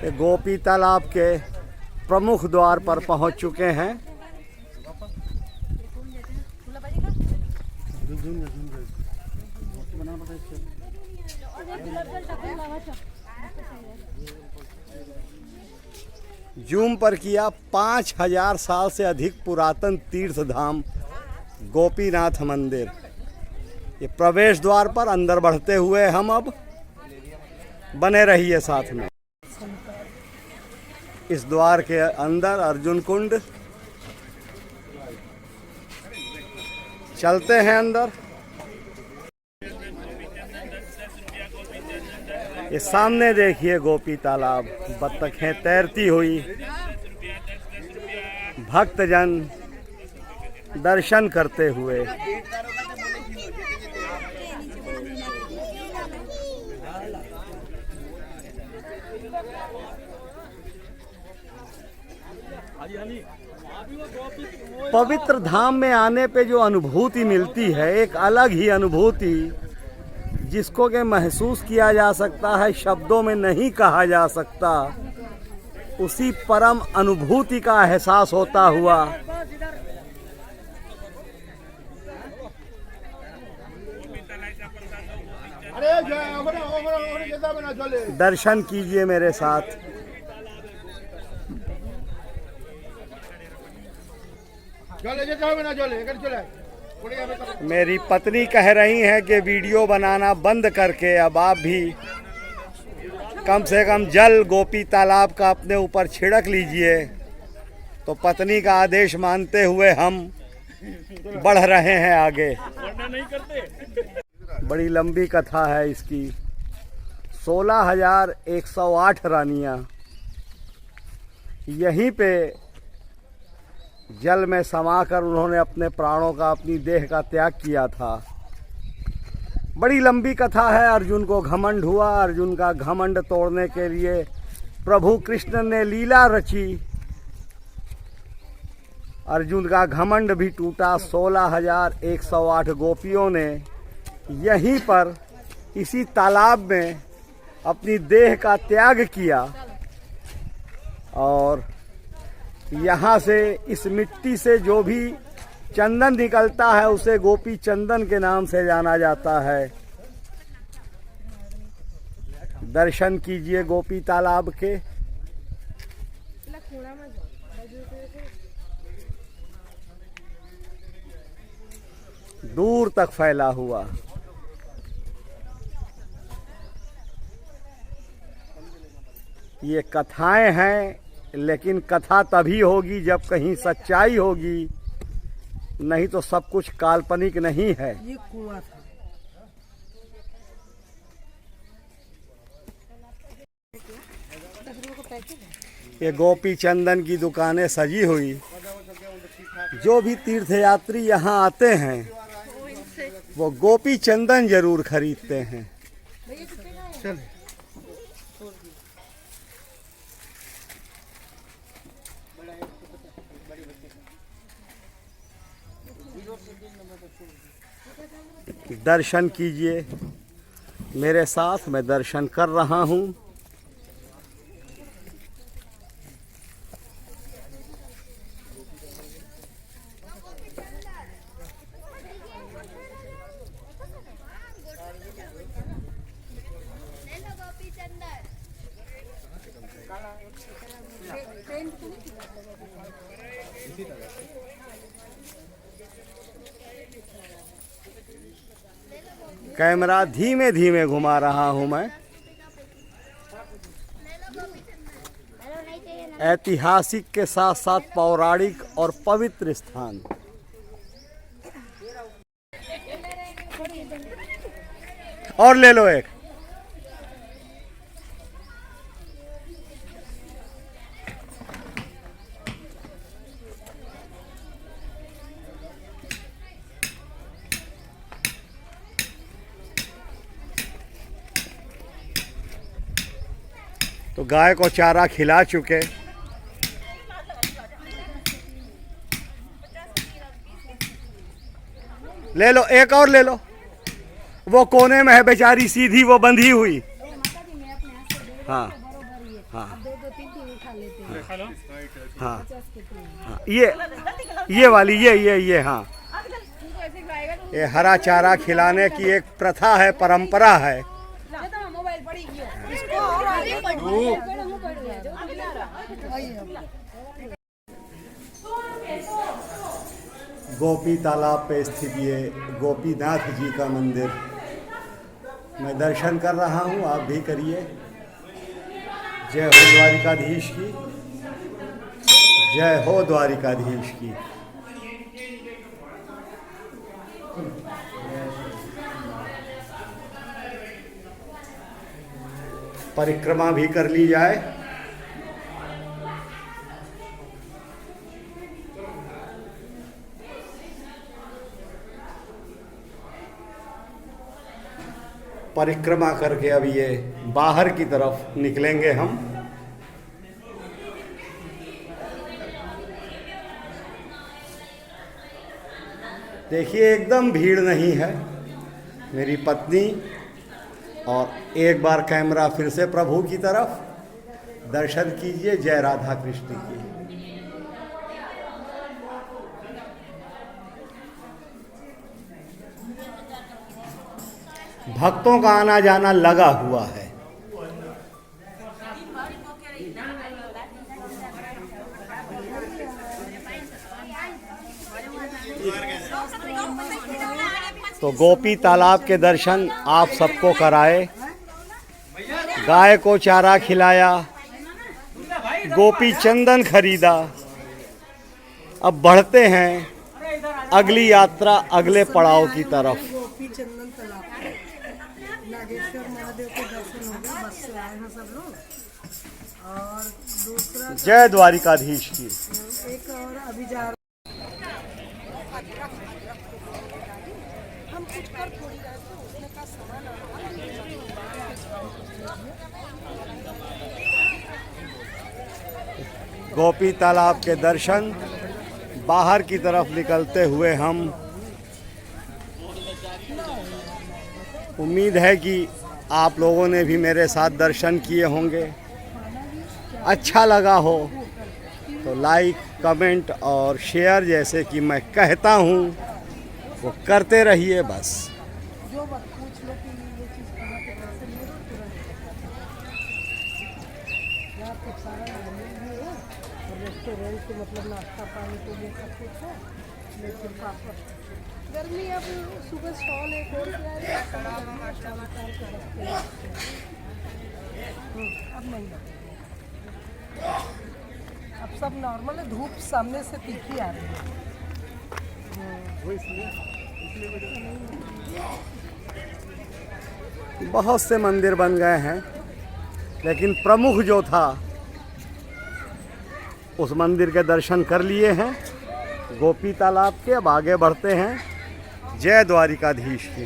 ये गोपी तालाब के प्रमुख द्वार पर पहुंच चुके हैं। जूम पर किया 5000 साल से अधिक पुरातन तीर्थ धाम गोपीनाथ मंदिर। ये प्रवेश द्वार पर अंदर बढ़ते हुए हम अब बने रहिए साथ में। इस द्वार के अंदर अर्जुन कुंड, चलते हैं अंदर। ये सामने देखिए गोपी तालाब, बत्तखें तैरती हुई, भक्तजन दर्शन करते हुए। पवित्र धाम में आने पे जो अनुभूति मिलती है, एक अलग ही अनुभूति जिसको के महसूस किया जा सकता है, शब्दों में नहीं कहा जा सकता। उसी परम अनुभूति का एहसास होता हुआ दर्शन कीजिए मेरे साथ। मेरी पत्नी कह रही है कि वीडियो बनाना बंद करके अब आप भी कम से कम जल गोपी तालाब का अपने ऊपर छिड़क लीजिए। तो पत्नी का आदेश मानते हुए हम बढ़ रहे हैं आगे। बड़ी लंबी कथा है इसकी। 16,108 रानियां यहीं पे जल में समाकर उन्होंने अपने प्राणों का, अपनी देह का त्याग किया था। बड़ी लंबी कथा है। अर्जुन को घमंड हुआ। अर्जुन का घमंड तोड़ने के लिए प्रभु कृष्ण ने लीला रची। अर्जुन का घमंड भी टूटा। 16,108 गोपियों ने यहीं पर इसी तालाब में अपनी देह का त्याग किया और यहाँ से इस मिट्टी से जो भी चंदन निकलता है उसे गोपी चंदन के नाम से जाना जाता है। दर्शन कीजिए गोपी तालाब के। दूर तक फैला हुआ। ये कथाएं हैं, लेकिन कथा तभी होगी जब कहीं सच्चाई होगी, नहीं तो सब कुछ काल्पनिक नहीं है। ये कुआं था। ये गोपी चंदन की दुकानें सजी हुई। जो भी तीर्थयात्री यहाँ आते हैं वो गोपी चंदन जरूर खरीदते हैं। चलिए दर्शन कीजिए मेरे साथ। मैं दर्शन कर रहा हूँ। कैमरा धीमे धीमे घुमा रहा हूं मैं। ऐतिहासिक के साथ साथ पौराणिक और पवित्र स्थान। और ले लो एक। तो गाय को चारा खिला चुके। ले लो एक और ले लो। वो कोने में है बेचारी, सीधी वो बंधी हुई। हाँ हाँ दो दो तीन तीन उठा लेते हैं। हाँ 50 के तीन। हाँ, ये वाली ये हाँ, ये हरा चारा खिलाने की एक प्रथा है, परंपरा है। गोपी तालाब पे स्थित ये गोपीनाथ जी का मंदिर मैं दर्शन कर रहा हूँ, आप भी करिए। जय हो द्वारिकाधीश की, जय हो द्वारिकाधीश की। परिक्रमा भी कर ली जाए। परिक्रमा करके अब ये बाहर की तरफ निकलेंगे हम। देखिए एकदम भीड़ नहीं है। मेरी पत्नी और एक बार कैमरा फिर से प्रभु की तरफ, दर्शन कीजिए जय राधा कृष्ण की। भक्तों का आना जाना लगा हुआ है। तो गोपी तालाब के दर्शन आप सबको कराए, गाय को चारा खिलाया, गोपी चंदन खरीदा। अब बढ़ते हैं अगली यात्रा, अगले पड़ाव की तरफ। गोपी चंदन तालाब नागेश्वर महादेव के दर्शन हो गए, बस से आए हैं सब लोग। और दूसरा जय द्वारिकाधीश की। एक और अभी जा हम कुछ कर थोड़ी रहे थे, उसने का सामान गोपी तालाब के दर्शन, बाहर की तरफ निकलते हुए हम, उम्मीद है कि आप लोगों ने भी मेरे साथ दर्शन किए होंगे। अच्छा लगा हो तो लाइक, कमेंट और शेयर जैसे कि मैं कहता हूँ वो करते रहिए बस। जो बात पूछ लो कि ये चीज़ कहाँ पे कैसे मिले तुरंत। यहाँ पे सारा मंदिर भी है और रेस्टोरेंट के मतलब नाश्ता पानी के लिए सब कुछ है। लेकिन पापड़ गर्मी, अब सुबह स्टॉल एक और क्या है, अब नहीं लगता। अब सब नॉर्मल है, धूप सामने से तीखी आ रही है। बहुत से मंदिर बन गए हैं, लेकिन प्रमुख जो था उस मंदिर के दर्शन कर लिए हैं, गोपी तालाब के। अब आगे बढ़ते हैं। जय द्वारिकाधीश की।